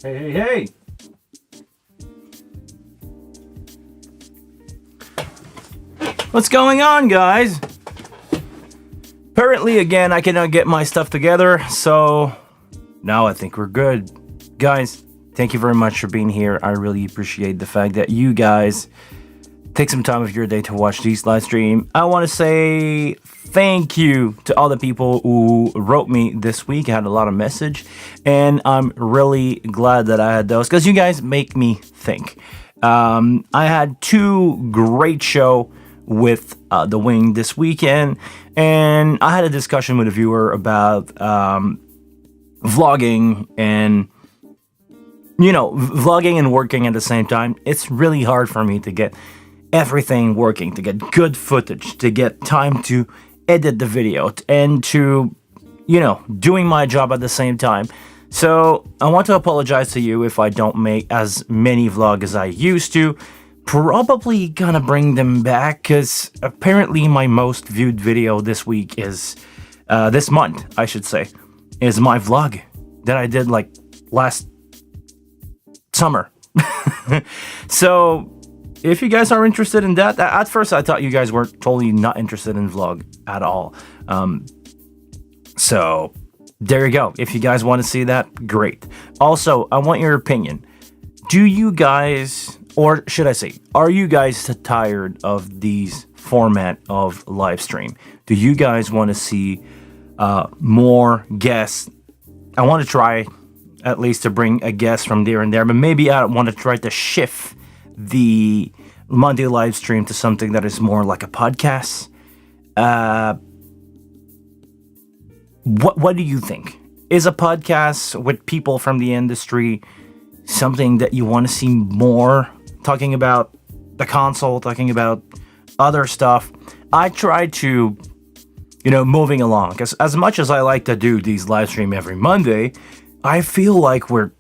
Hey. What's going on, guys? Apparently, again, I cannot get my stuff together, so now I think we're good. Guys, thank you very much for being here. I really appreciate the fact that you guys take some time of your day to watch these live stream. I want to say thank you to all the people who wrote me this week. I had a lot of message, and I'm really glad that I had those because you guys make me think. I had two great show with The Wing this weekend, and I had a discussion with a viewer about vlogging and vlogging and working at the same time. It's really hard for me to get everything working, to get good footage, to get time to edit the video, and to, doing my job at the same time. So I want to apologize to you if I don't make as many vlogs as I used to. Probably gonna bring them back because apparently my most viewed video this week is, this month, I should say, is my vlog that I did like last summer. So if you guys are interested in that, at first I thought you guys were totally not interested in vlog at all. So there you go. If you guys want to see that, great. Also, I want your opinion. Do you guys, or should I say, are you guys tired of these format of live stream? Do you guys want to see more guests? I want to try at least to bring a guest from there and there, but maybe I want to try to shift the Monday live stream to something that is more like a podcast. What do you think? Is a podcast with people from the industry something that you want to see more? Talking about the console, talking about other stuff. I try to, moving along. Because as much as I like to do these live stream every Monday, I feel like we're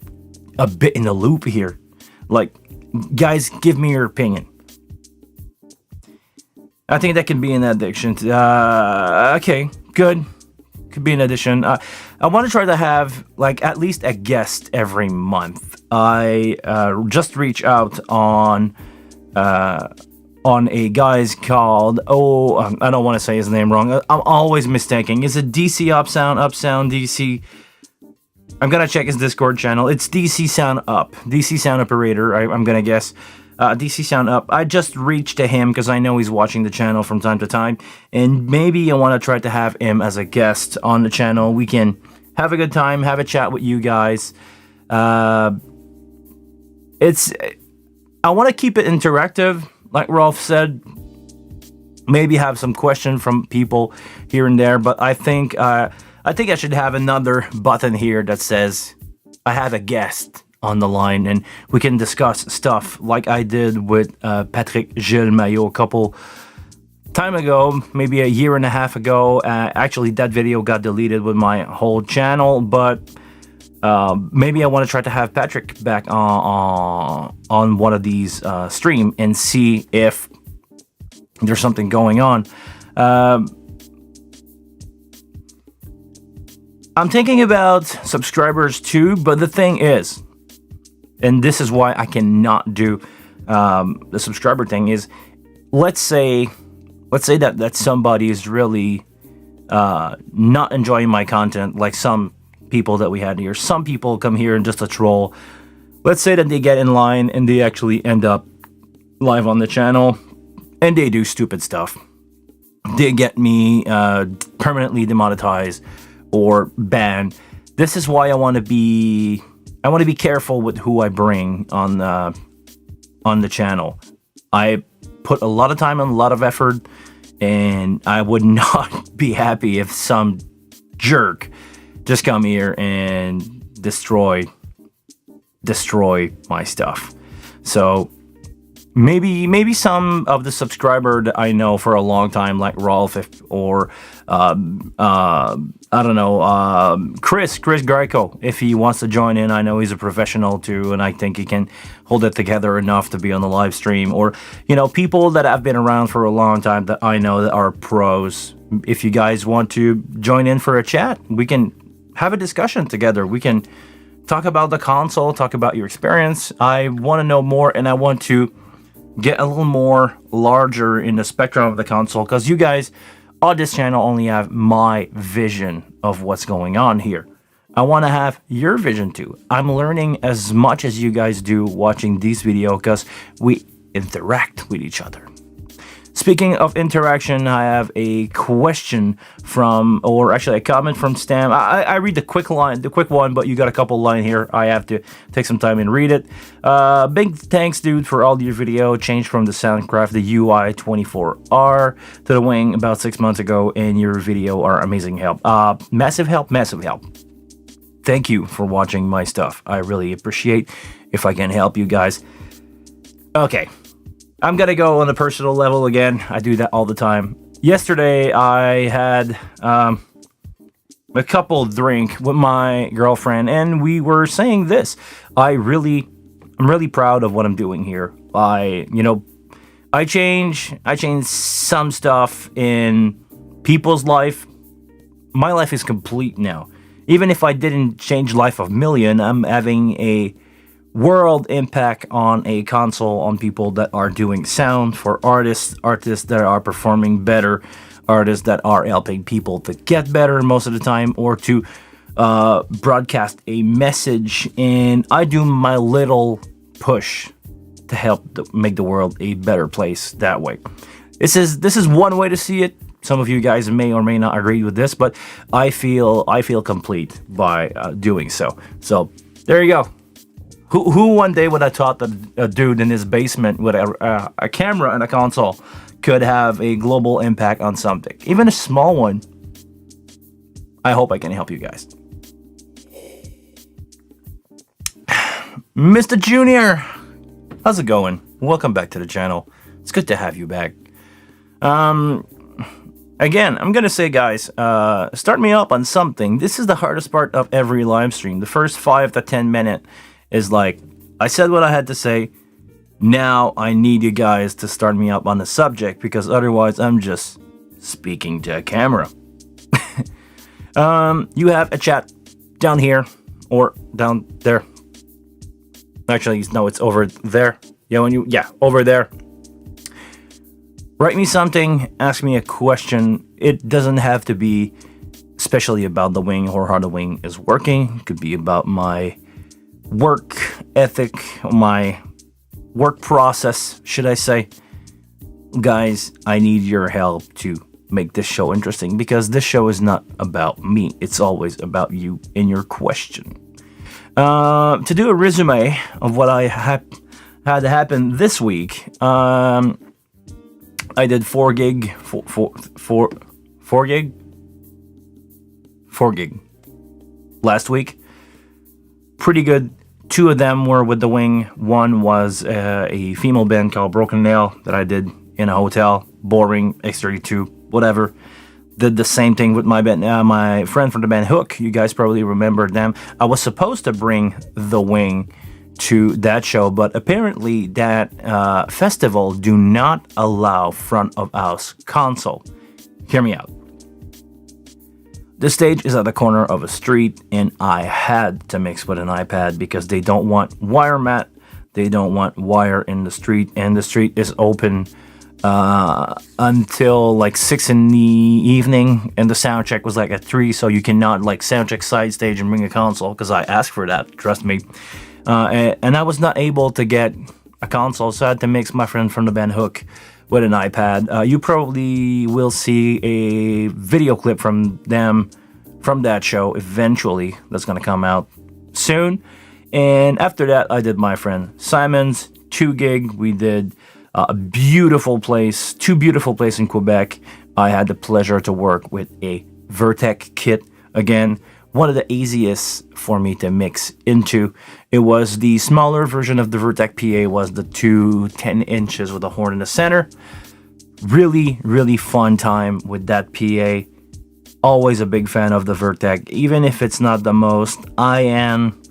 a bit in the loop here. Like, guys, give me your opinion. I think that can be an addiction. Okay, good. Could be an addition. I want to try to have like at least a guest every month. I just reached out on a guy's called I don't want to say his name wrong. I'm always mistaking. Is it DC Upsound DC? I'm gonna check his Discord channel. It's DC Sound Up, DC Sound Operator. I'm gonna guess. DC Sound Up. I just reached to him because I know he's watching the channel from time to time, and maybe I want to try to have him as a guest on the channel. We can have a good time, have a chat with you guys. I want to keep it interactive, like Rolf said. Maybe have some questions from people here and there, but I think I should have another button here that says I have a guest on the line, and we can discuss stuff like I did with Patrick Gilles Maillot a couple time ago, maybe a year and a half ago. Actually, that video got deleted with my whole channel, but maybe I want to try to have Patrick back on one of these stream and see if there's something going on. I'm thinking about subscribers too, but the thing is, and this is why I cannot do the subscriber thing, is let's say that somebody is really not enjoying my content, like some people that we had here. Some people come here and just a troll. Let's say that they get in line and they actually end up live on the channel and they do stupid stuff. They get me permanently demonetized or banned. This is why I want to be careful with who I bring on the channel. I put a lot of time and a lot of effort, and I would not be happy if some jerk just come here and destroy my stuff. So maybe some of the subscriber that I know for a long time, like Rolf, or I don't know, Chris Greco, if he wants to join in. I know he's a professional too, and I think he can hold it together enough to be on the live stream. Or, people that have been around for a long time that I know that are pros. If you guys want to join in for a chat, we can have a discussion together. We can talk about the console, talk about your experience. I want to know more, and I want to get a little more larger in the spectrum of the console, because you guys on this channel only have my vision of what's going on here. I want to have your vision too. I'm learning as much as you guys do watching these videos, because we interact with each other. Speaking of interaction, I have a question from, or actually a comment from Stam. I read the quick one, but you got a couple line here. I have to take some time and read it. Big thanks, dude, for all your video. Changed from the Soundcraft, the UI 24R to the Wing about 6 months ago, and your video are amazing help. Massive help. Thank you for watching my stuff. I really appreciate if I can help you guys. Okay. I'm gonna go on a personal level again. I do that all the time. Yesterday, I had a couple drink with my girlfriend, and we were saying this. I'm really proud of what I'm doing here. I change some stuff in people's life. My life is complete now. Even if I didn't change life of million, I'm having a world impact on a console, on people that are doing sound, for artists that are performing better, artists that are helping people to get better most of the time, or to broadcast a message. And I do my little push to help make the world a better place that way. This is one way to see it. Some of you guys may or may not agree with this, but I feel complete by doing so. So there you go. Who one day would have thought that a dude in his basement with a camera and a console could have a global impact on something, even a small one? I hope I can help you guys. Mr. Junior, how's it going? Welcome back to the channel. It's good to have you back. Again, I'm gonna say, guys, start me up on something. This is the hardest part of every live stream. The first 5 to 10 minutes is like, I said what I had to say. Now I need you guys to start me up on the subject, because otherwise I'm just speaking to a camera. You have a chat down here or down there. Actually, no, it's over there. Over there. Write me something, ask me a question. It doesn't have to be especially about the Wing or how the Wing is working. It could be about my work ethic, my work process, should I say. Guys, I need your help to make this show interesting, because this show is not about me. It's always about you and your question. To do a resume of what I had happen this week, I did 4 gig last week. Pretty good. 2 of them were with the Wing. One was a female band called Broken Nail that I did in a hotel. Boring, X32, whatever. Did the same thing with my band, my friend from the band Hook. You guys probably remember them. I was supposed to bring the Wing to that show, but apparently that festival do not allow front of house console. Hear me out. The stage is at the corner of a street, and I had to mix with an iPad because they don't want wire mat. They don't want wire in the street, and the street is open until like 6 in the evening, and the sound check was like at 3, so you cannot like sound check side stage and bring a console, because I asked for that, trust me. And I was not able to get a console, so I had to mix my friend from the band Hook with an iPad. You probably will see a video clip from them from that show eventually. That's going to come out soon. And after that, I did my friend Simon's 2 gig. We did a beautiful place, 2 beautiful places in Quebec. I had the pleasure to work with a Vertec kit. Again, one of the easiest for me to mix into. It was the smaller version of the Vertec PA, was the 10 inches with a horn in the center. Really, really fun time with that PA. Always a big fan of the Vertec, even if it's not the most IAM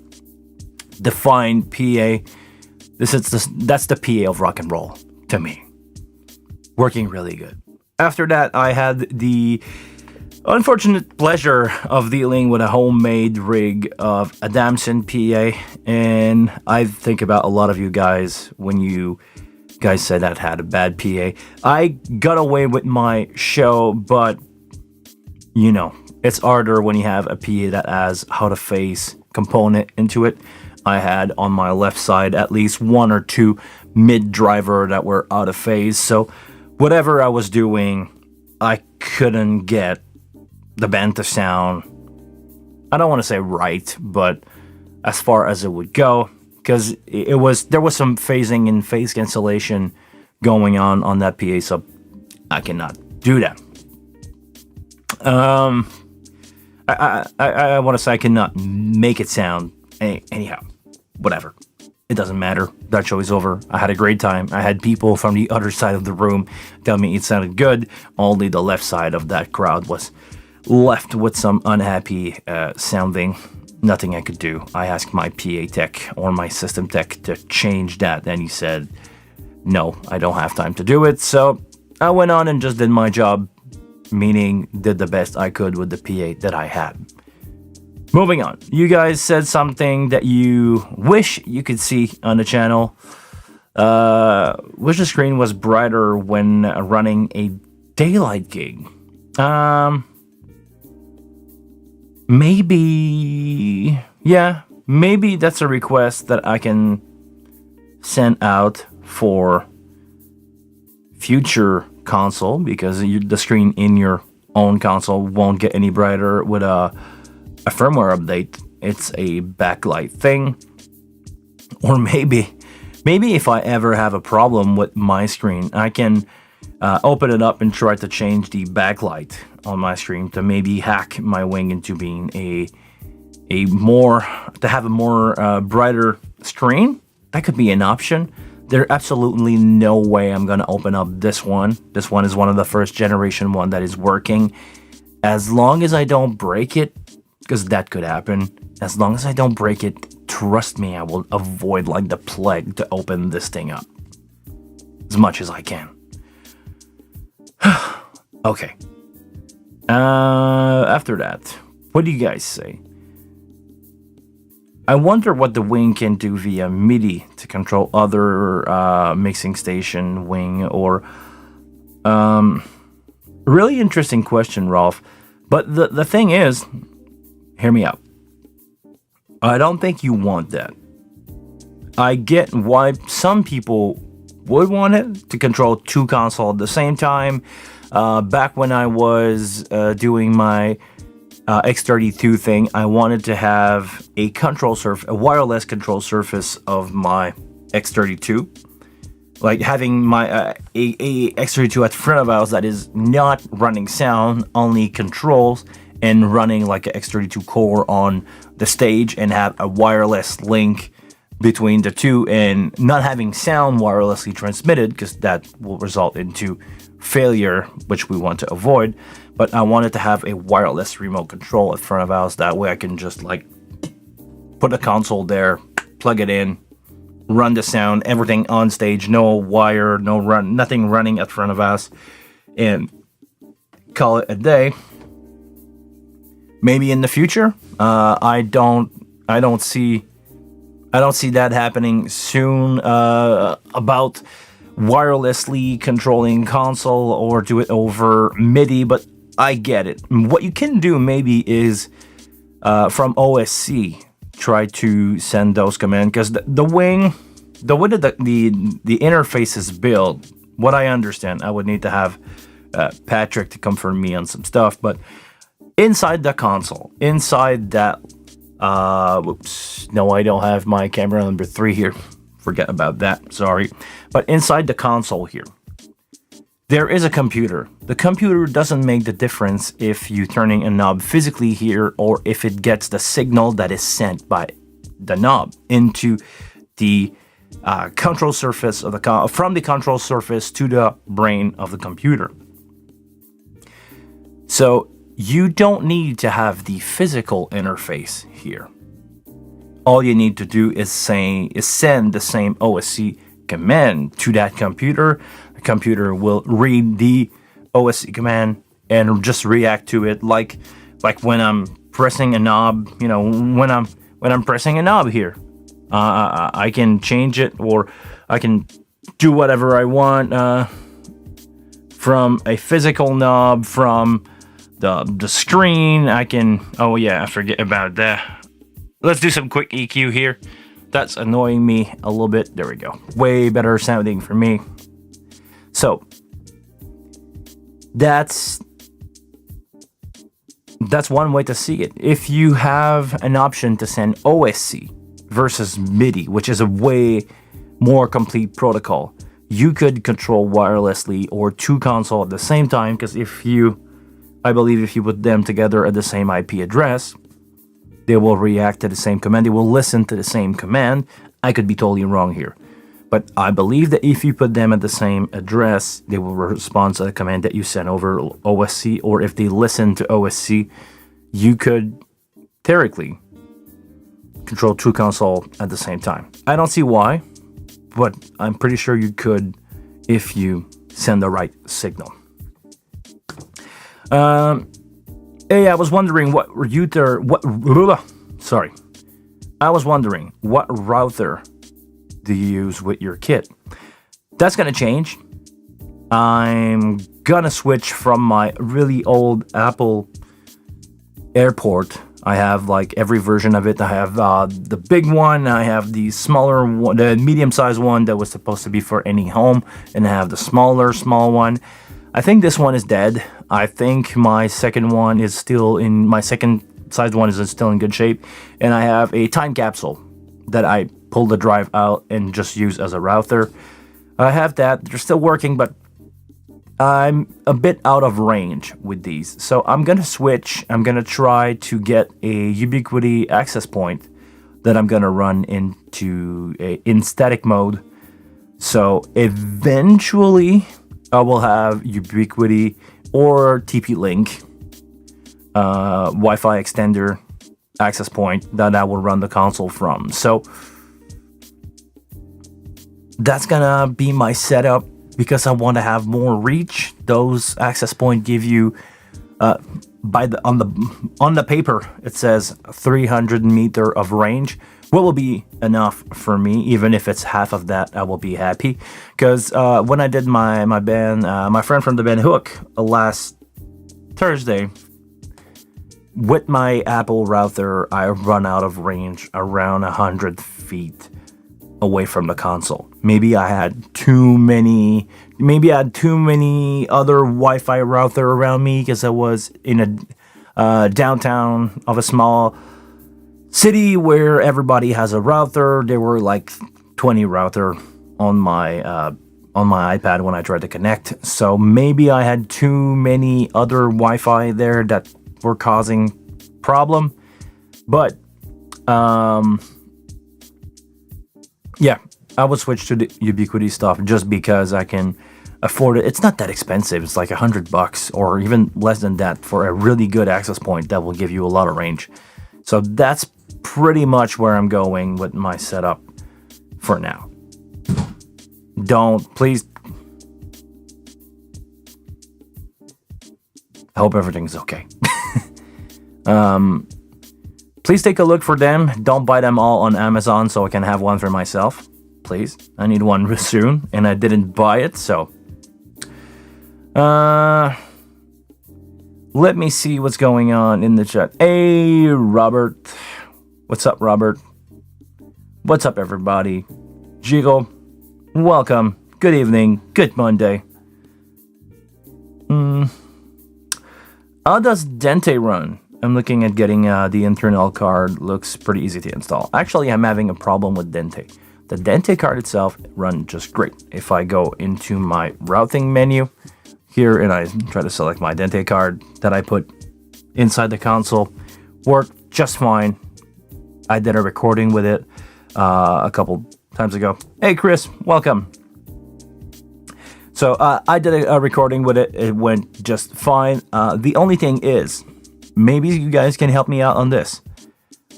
defined PA. That's the PA of rock and roll to me. Working really good. After that, I had the unfortunate pleasure of dealing with a homemade rig of a Damson PA, and I think about a lot of you guys when you guys said that had a bad PA. I got away with my show, but you know, it's harder when you have a PA that has how to face component into it. I had on my left side at least one or two mid driver that were out of phase, so whatever I was doing, I couldn't get the band to sound, I don't want to say right, but as far as it would go, because there was some phasing and phase cancellation going on that PA, so I cannot do that. I want to say I cannot make it sound anyhow. Whatever. It doesn't matter. That show is over. I had a great time. I had people from the other side of the room tell me it sounded good. Only the left side of that crowd was left with some unhappy sounding. Nothing I could do. I asked my PA tech or my system tech to change that, and he said, no, I don't have time to do it. So I went on and just did my job, meaning did the best I could with the PA that I had. Moving on. You guys said something that you wish you could see on the channel. Wish the screen was brighter when running a daylight gig. Maybe that's a request that I can send out for future console, because the screen in your own console won't get any brighter with a firmware update. It's a backlight thing. Or maybe if I ever have a problem with my screen, I can open it up and try to change the backlight on my screen to maybe hack my wing into being a more brighter screen. That could be an option. There's absolutely no way I'm gonna open up this one. This one is one of the first generation one that is working. As long as I don't break it, because that could happen. As long as I don't break it, trust me, I will avoid like the plague to open this thing up as much as I can. Okay. After that, what do you guys say? I wonder what the wing can do via MIDI to control other mixing station wing, or really interesting question, Rolf. But the thing is, hear me out. I don't think you want that. I get why some people would want it to control two consoles at the same time. Back when I was doing my X32 thing, I wanted to have a wireless control surface of my X32. Like having my a X32 at front of house that is not running sound, only controls, and running like an X32 core on the stage, and have a wireless link between the two, and not having sound wirelessly transmitted, because that will result into failure, which we want to avoid. But I wanted to have a wireless remote control at front of house. That way I can just like put a console there, plug it in, run the sound, everything on stage, no wire, nothing running at front of house, and call it a day. Maybe in the future. I don't see that happening soon. About wirelessly controlling console or do it over MIDI, but I get it. What you can do maybe is from OSC try to send those commands, because the way that the interface is built, what I understand, I would need to have Patrick to confirm me on some stuff, but inside the console, inside that whoops, no, I don't have my camera number 3 here. Forget about that, sorry. But inside the console here, there is a computer. The computer doesn't make the difference if you're turning a knob physically here, or if it gets the signal that is sent by the knob into the control surface of from the control surface to the brain of the computer. So you don't need to have the physical interface here. All you need to do is send the same OSC command to that computer. The computer will read the OSC command, and just react to it, like when I'm pressing a knob. When I'm pressing a knob here, I can change it, or I can do whatever I want from a physical knob, from the screen. I can. Oh yeah, I forget about that. Let's do some quick EQ here. That's annoying me a little bit. There we go. Way better sounding for me. So that's one way to see it. If you have an option to send OSC versus MIDI, which is a way more complete protocol, you could control wirelessly or two consoles at the same time, because I believe if you put them together at the same IP address, they will react to the same command. They will listen to the same command. I could be totally wrong here, but I believe that if you put them at the same address, they will respond to the command that you sent over OSC, or if they listen to OSC, you could theoretically control two consoles at the same time. I don't see why, but I'm pretty sure you could if you send the right signal. Hey, I was wondering what router do you use with your kit? That's gonna change. I'm gonna switch from my really old Apple Airport. I have like every version of it. I have the big one, I have the smaller one, the medium-sized one that was supposed to be for any home, and I have the small one. I think this one is dead. I think my second sized one is still in good shape, and I have a time capsule that I pull the drive out and just use as a router. I have that. They're still working, but I'm a bit out of range with these. So I'm going to switch. I'm going to try to get a Ubiquiti access point that I'm going to run in static mode. So eventually I will have Ubiquiti or TP-Link Wi-Fi extender access point that I will run the console from. So that's gonna be my setup, because I want to have more reach. Those access point give you on the paper it says 300 meter of range. What will be enough for me? Even if it's half of that, I will be happy. Because when I did my band, my friend from the band Hook last Thursday, with my Apple router, I run out of range around 100 feet away from the console. Maybe I had too many other Wi-Fi router around me, because I was in a downtown of a small city where everybody has a router. There were like 20 router on my iPad when I tried to connect. So maybe I had too many other Wi-Fi there that were causing problem. But yeah, I would switch to the Ubiquiti stuff just because I can afford it. It's not that expensive. It's like $100 or even less than that for a really good access point that will give you a lot of range. So that's pretty much where I'm going with my setup for now. Please, I hope everything's okay. Please take a look for them. Don't buy them all on Amazon so I can have one for myself. Please, I need one soon, and I didn't buy it, so let me see what's going on in the chat. Hey, Robert. What's up, Robert? What's up, everybody? Jiggle, welcome. Good evening. Good Monday. How does Dente run? I'm looking at getting the internal card. Looks pretty easy to install. Actually, I'm having a problem with Dente. The Dente card itself runs just great. If I go into my routing menu here and I try to select my Dente card that I put inside the console, worked just fine. I did a recording with it a couple times ago. Hey, Chris, welcome. So I did a recording with it. It went just fine. The only thing is, maybe you guys can help me out on this.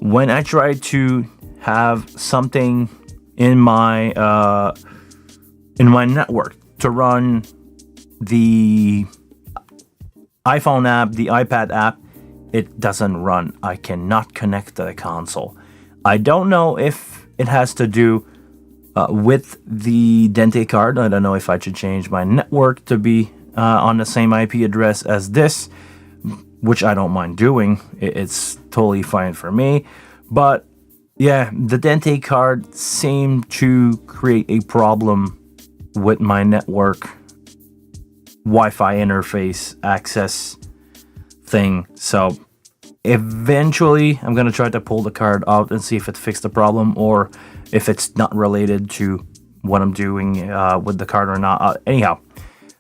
When I try to have something in my network to run the iPhone app, the iPad app, it doesn't run. I cannot connect to the console. I don't know if it has to do with the Dente card. I don't know if I should change my network to be on the same IP address as this, which I don't mind doing. It's totally fine for me. But yeah, the Dente card seemed to create a problem with my network Wi-Fi interface access thing. So eventually I'm gonna try to pull the card out and see if it fixed the problem, or if it's not related to what I'm doing with the card or not. Anyhow,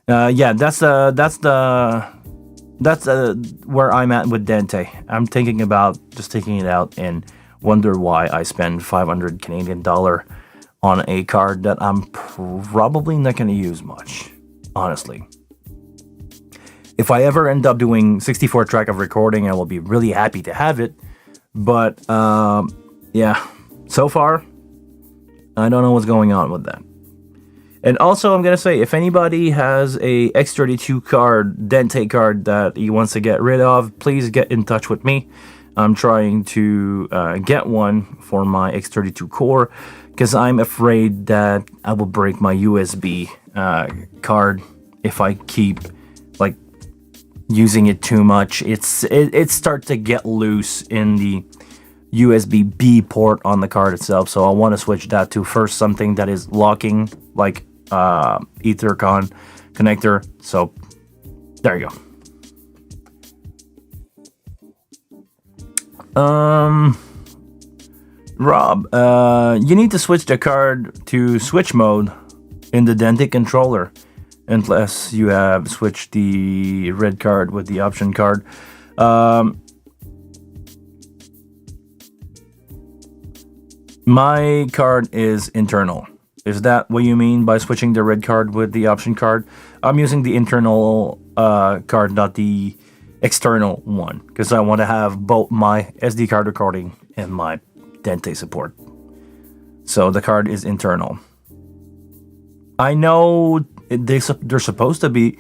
yeah, that's where I'm at with Dente. I'm thinking about just taking it out and wonder why I spend 500 Canadian dollar on a card that I'm probably not going to use much, honestly. If I ever end up doing 64 track of recording, I will be really happy to have it. But yeah, so far, I don't know what's going on with that. And also, I'm going to say, if anybody has a X32 card, Dente card that he wants to get rid of, please get in touch with me. I'm trying to get one for my X32 core, because I'm afraid that I will break my USB card if I keep like using it too much. It starts to get loose in the USB B port on the card itself, so I want to switch that to first something that is locking, like Ethercon connector. So there you go. Rob, you need to switch the card to switch mode in the Dente controller, unless you have switched the red card with the option card. My card is internal. Is that what you mean by switching the red card with the option card? I'm using the internal card, not the external one, because I want to have both my SD card recording and my Dente support. So the card is internal. I know they're supposed to be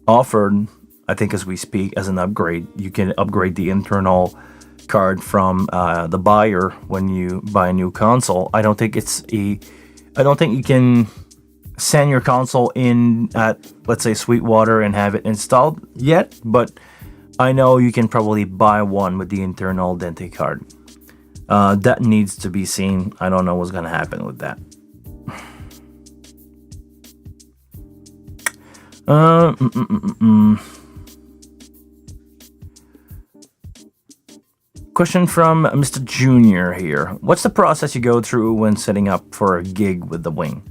offered, I think as we speak, as an upgrade. You can upgrade the internal card from the buyer when you buy a new console. I don't think you can send your console in at, let's say, Sweetwater and have it installed yet, but I know you can probably buy one with the internal Dente card. That needs to be seen. I don't know what's going to happen with that. Question from Mr. Junior here. What's the process you go through when setting up for a gig with the wing?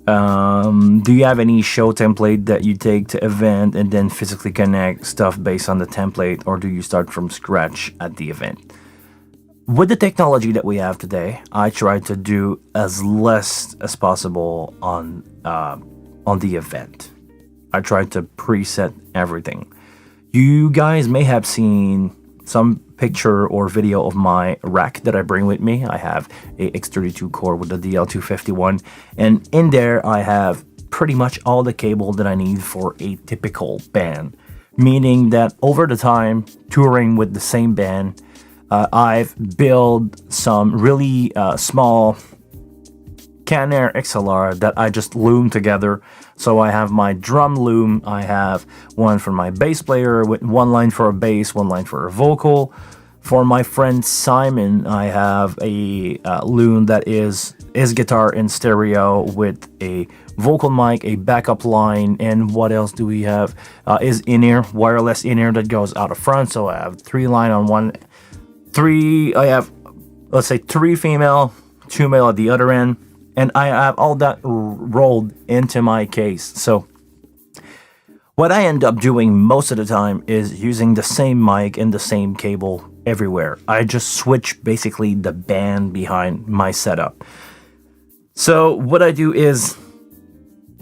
Do you have any show template that you take to event and then physically connect stuff based on the template, or do you start from scratch at the event? With the technology that we have today, I try to do as less as possible on the event. I try to preset everything. You guys may have seen some picture or video of my rack that I bring with me. I have a X32 core with a DL251, and in there I have pretty much all the cable that I need for a typical band, meaning that over the time touring with the same band, I've built some really small Canair XLR that I just loom together. So I have my drum loom, I have one for my bass player with one line for a bass, one line for a vocal. For my friend Simon, I have a loom that is guitar in stereo with a vocal mic, a backup line, and what else do we have? Is in-ear, wireless in-ear that goes out of front. So I have 3 line on one, I have, let's say, 3 female, 2 male at the other end. And I have all that rolled into my case. So what I end up doing most of the time is using the same mic and the same cable everywhere. I just switch basically the band behind my setup. So what I do is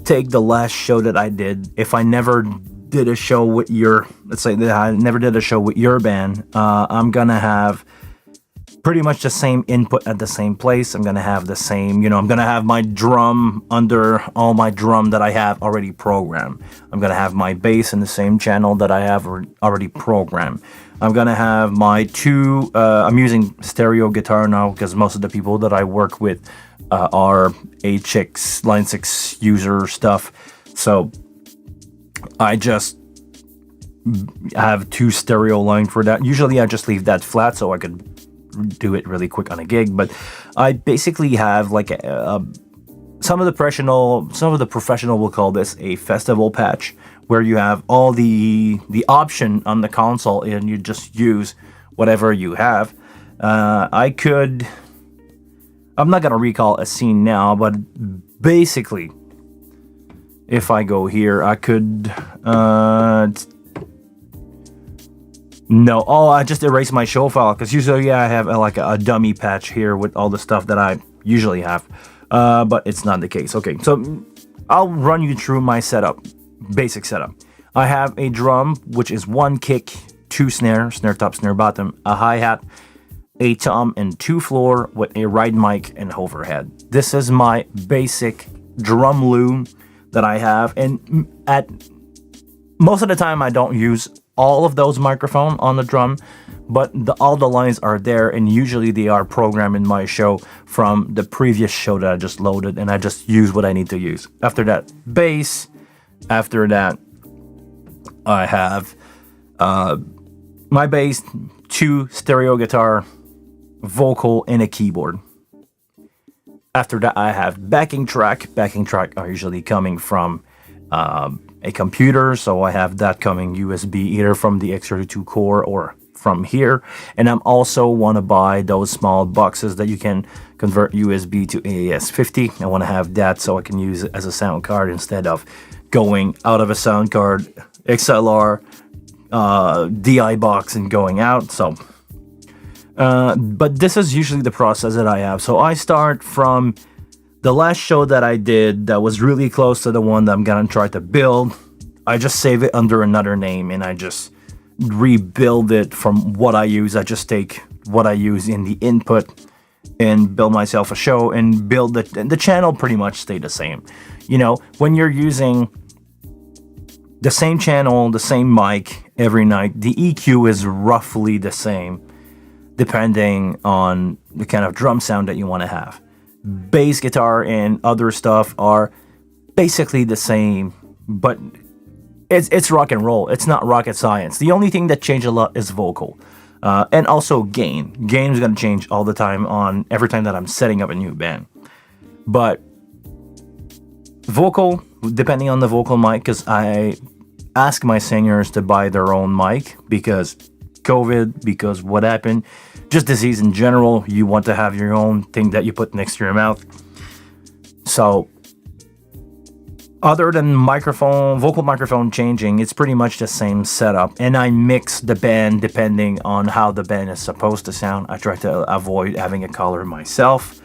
take the last show that I did. If I never did a show with let's say that I never did a show with your band, I'm gonna have pretty much the same input at the same place. I'm gonna have the same, I'm gonna have my drum under all my drum that I have already programmed. I'm gonna have my bass in the same channel that I have already programmed. I'm gonna have my two, I'm using stereo guitar now because most of the people that I work with are HX Line 6 user stuff. So I just have two stereo line for that. Usually I just leave that flat so I could do it really quick on a gig, but I basically have like some of the professional will call this a festival patch, where you have all the option on the console and you just use whatever you have. I'm not gonna recall a scene now, but basically if I go here, I could no, I just erased my show file because usually I have like a dummy patch here with all the stuff that I usually have, but it's not the case. Okay, so I'll run you through my setup, basic setup. I have a drum, which is one kick, two snare top, snare bottom, a hi-hat, a tom, and two floor with a ride mic and overhead. This is my basic drum loom that I have, and at most of the time I don't use all of those microphones on the drum, but all the lines are there, and usually they are programmed in my show from the previous show that I just loaded, and I just use what I need to use. After that, bass. After that, I have my bass, two stereo guitar, vocal, and a keyboard. After that, I have backing track. Backing track are usually coming from a computer, so I have that coming USB either from the X32 core or from here. And I'm also want to buy those small boxes that you can convert USB to AES-50. I want to have that so I can use it as a sound card instead of going out of a sound card, XLR, DI box, and going out. So but this is usually the process that I have. So I start from the last show that I did that was really close to the one that I'm gonna try to build. I just save it under another name and I just rebuild it from what I use. I just take what I use in the input and build myself a show and build the channel pretty much stay the same. When you're using the same channel, the same mic every night, the EQ is roughly the same depending on the kind of drum sound that you want to have. Bass guitar and other stuff are basically the same, but it's rock and roll. It's not rocket science. The only thing that changes a lot is vocal, and also gain. Gain is going to change all the time on every time that I'm setting up a new band. But vocal, depending on the vocal mic, because I ask my singers to buy their own mic because COVID, because what happened, just disease in general, you want to have your own thing that you put next to your mouth. So other than vocal microphone changing, it's pretty much the same setup. And I mix the band depending on how the band is supposed to sound. I try to avoid having a color myself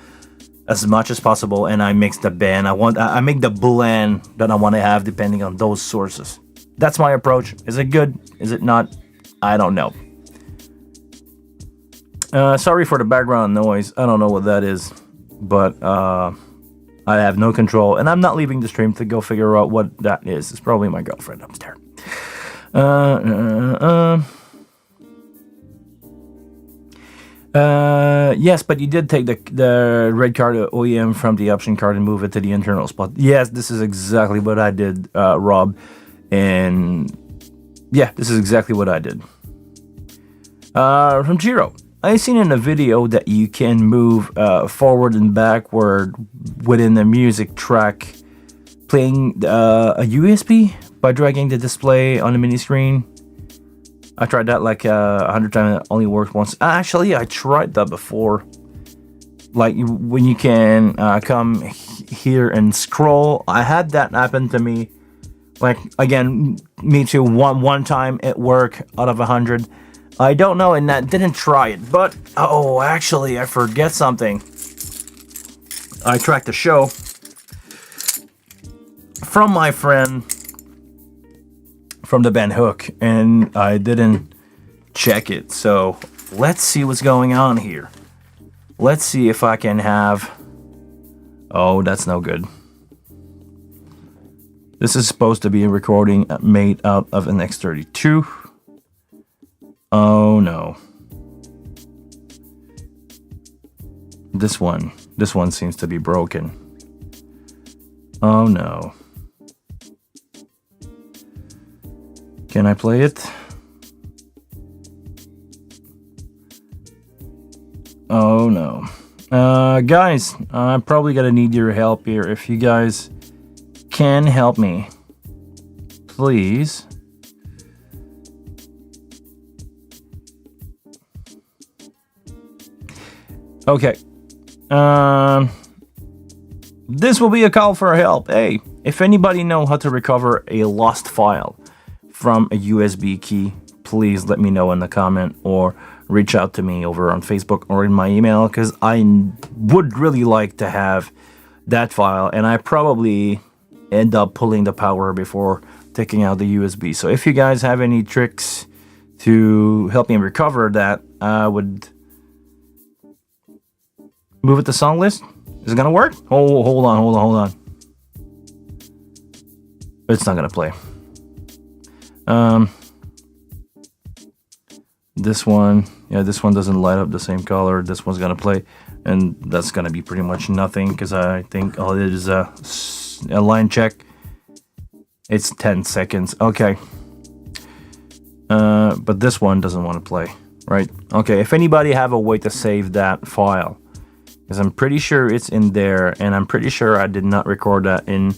as much as possible, and I mix the band. I make the blend that I want to have depending on those sources. That's my approach. Is it good? Is it not? I don't know. Sorry for the background noise. I don't know what that is, but I have no control, and I'm not leaving the stream to go figure out what that is. It's probably my girlfriend upstairs. Yes, but you did take the red card OEM from the option card and move it to the internal spot. Yes, this is exactly what I did, Rob. And yeah, this is exactly what I did. From Jiro, I seen in a video that you can move forward and backward within the music track, playing a USB by dragging the display on the mini screen. I tried that like 100 times. It only worked once. Actually, I tried that before. Like when you can come here and scroll. I had that happen to me. Like again, me too. One time it worked out of 100. I don't know, and that didn't try it. But actually, I forget something. I tracked a show from my friend from the band Hook, and I didn't check it. So let's see what's going on here. Let's see if I can have... Oh, that's no good. This is supposed to be a recording made out of an X32. Oh no. This one seems to be broken. Oh no. Can I play it? Oh no. Guys, I'm probably gonna need your help here. If you guys can help me, please. Okay. This will be a call for help. Hey, if anybody know how to recover a lost file from a USB key, please let me know in the comment or reach out to me over on Facebook or in my email, because I would really like to have that file, and I probably end up pulling the power before taking out the USB. So if you guys have any tricks to help me recover that, I would move it to song list. Is it gonna work? Oh, hold on. It's not gonna play. This one doesn't light up the same color. This one's gonna play, and that's gonna be pretty much nothing, because I think all it is a line check. It's 10 seconds. Okay. But this one doesn't want to play, right? Okay, if anybody have a way to save that file, because I'm pretty sure it's in there, and I'm pretty sure I did not record that in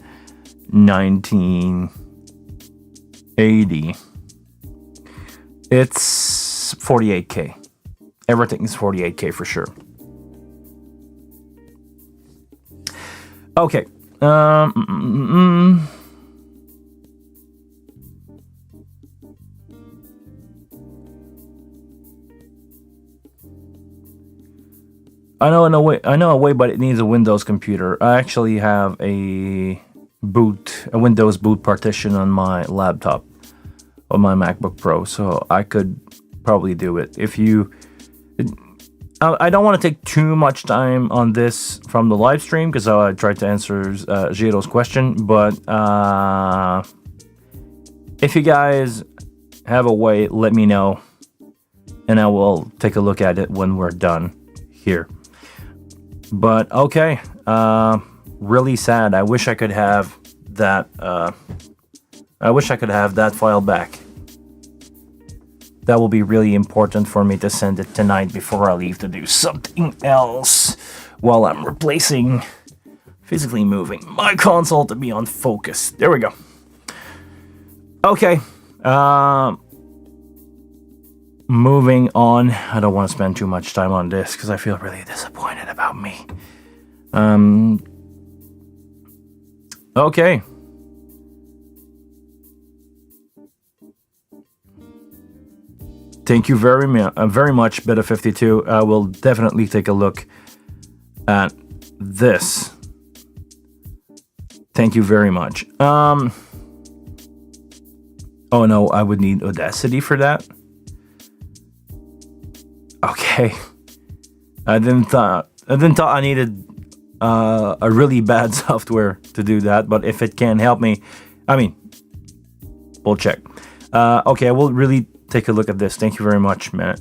1980. It's 48K. Everything is 48K for sure. Okay. I know a way, but it needs a Windows computer. I actually have a Windows boot partition on my laptop, on my MacBook Pro, so I could probably do it. I don't want to take too much time on this from the live stream, because I tried to answer Giro's question, but if you guys have a way, let me know, and I will take a look at it when we're done here. But okay, really sad. I wish I could have that. I wish I could have that file back. That will be really important for me to send it tonight before I leave to do something else while I'm physically moving my console to be on focus. There we go. Okay. Moving on. I don't want to spend too much time on this because I feel really disappointed about me. Okay. Thank you very much, Beta52. I will definitely take a look at this. Thank you very much. Oh no, I would need Audacity for that. Okay. I didn't thought I needed a really bad software to do that, but if it can help me, we'll check. Okay, I will really take a look at this. Thank you very much, Matt.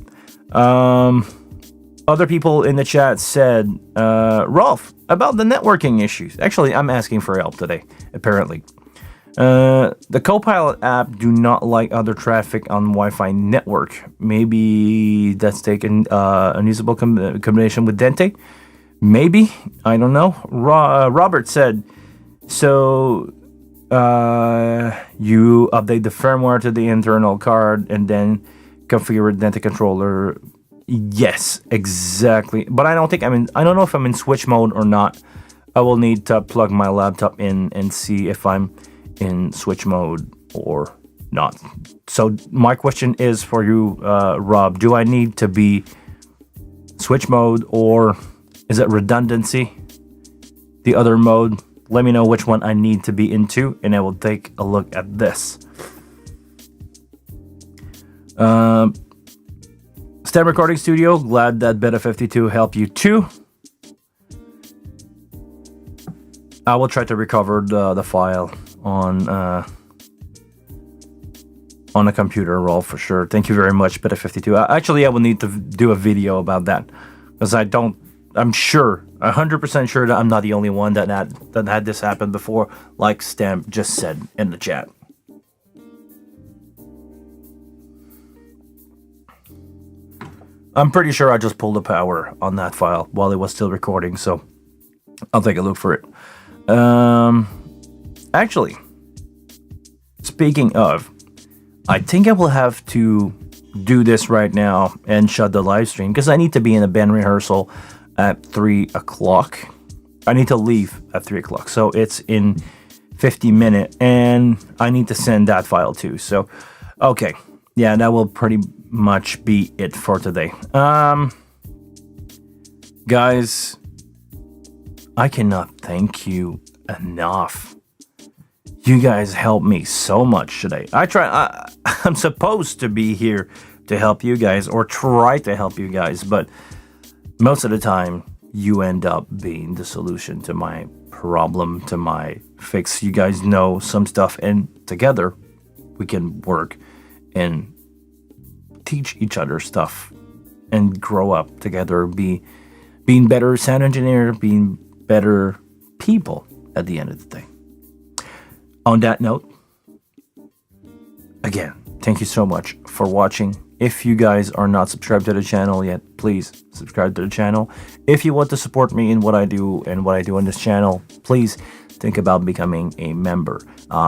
Other people in the chat said, Rolf, about the networking issues. Actually, I'm asking for help today, apparently. The Copilot app do not like other traffic on Wi-Fi network. Maybe that's taken unusable combination with Dente. Maybe, I don't know. Robert said, so you update the firmware to the internal card and then configure Dente controller. Yes, exactly. But I don't know if I'm in switch mode or not. I will need to plug my laptop in and see if I'm in switch mode or not. So my question is for you, Rob, do I need to be switch mode, or is it redundancy, the other mode? Let me know which one I need to be into, and I will take a look at STEM Recording Studio, glad that Beta 52 helped you too. I will try to recover the file on a computer roll for sure. Thank you very much, Beta 52. Actually, I will need to do a video about that because I'm sure, 100% sure that I'm not the only one that had this happen before, like Stamp just said in the chat. I'm pretty sure I just pulled the power on that file while it was still recording, so I'll take a look for it. Actually, speaking of, I think I will have to do this right now and shut the live stream because I need to be in a band rehearsal at 3 o'clock. I need to leave at 3 o'clock, so it's in 50 minutes, and I need to send that file too. So, okay, yeah, that will pretty much be it for today. Guys, I cannot thank you enough. You guys helped me so much today. I'm supposed to be here to help you guys or try to help you guys, but most of the time you end up being the solution to my problem, to my fix. You guys know some stuff, and together we can work and teach each other stuff and grow up together, being better sound engineer, being better people at the end of the day. On that note, again, thank you so much for watching. If you guys are not subscribed to the channel yet, please subscribe to the channel. If you want to support me in what I do and what I do on this channel, please think about becoming a member.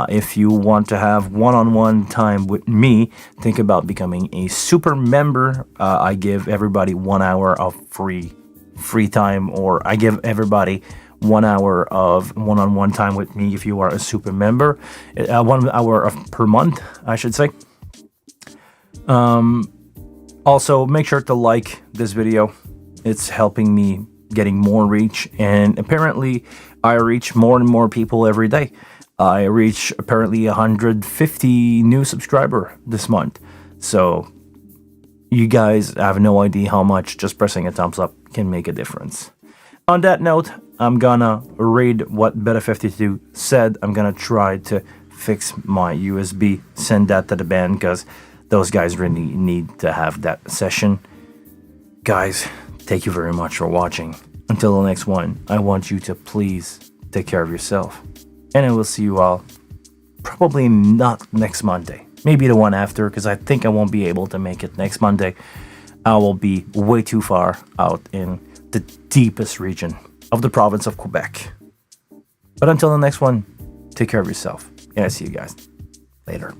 If you want to have one-on-one time with me, think about becoming a super member. I give everybody 1 hour of free time, or I give everybody 1 hour of one-on-one time with me if you are a super member. 1 hour per month, I should say. Also, make sure to like this video. It's helping me getting more reach, and apparently I reach more and more people every day. I reach apparently 150 new subscribers this month. So you guys have no idea how much just pressing a thumbs up can make a difference. On that note, I'm gonna read what Beta 52 said. I'm gonna try to fix my USB, send that to the band because those guys really need to have that session. Guys, thank you very much for watching. Until the next one, I want you to please take care of yourself. And I will see you all probably not next Monday. Maybe the one after, because I think I won't be able to make it next Monday. I will be way too far out in the deepest region of the province of Quebec. But until the next one, take care of yourself. And I see you guys later.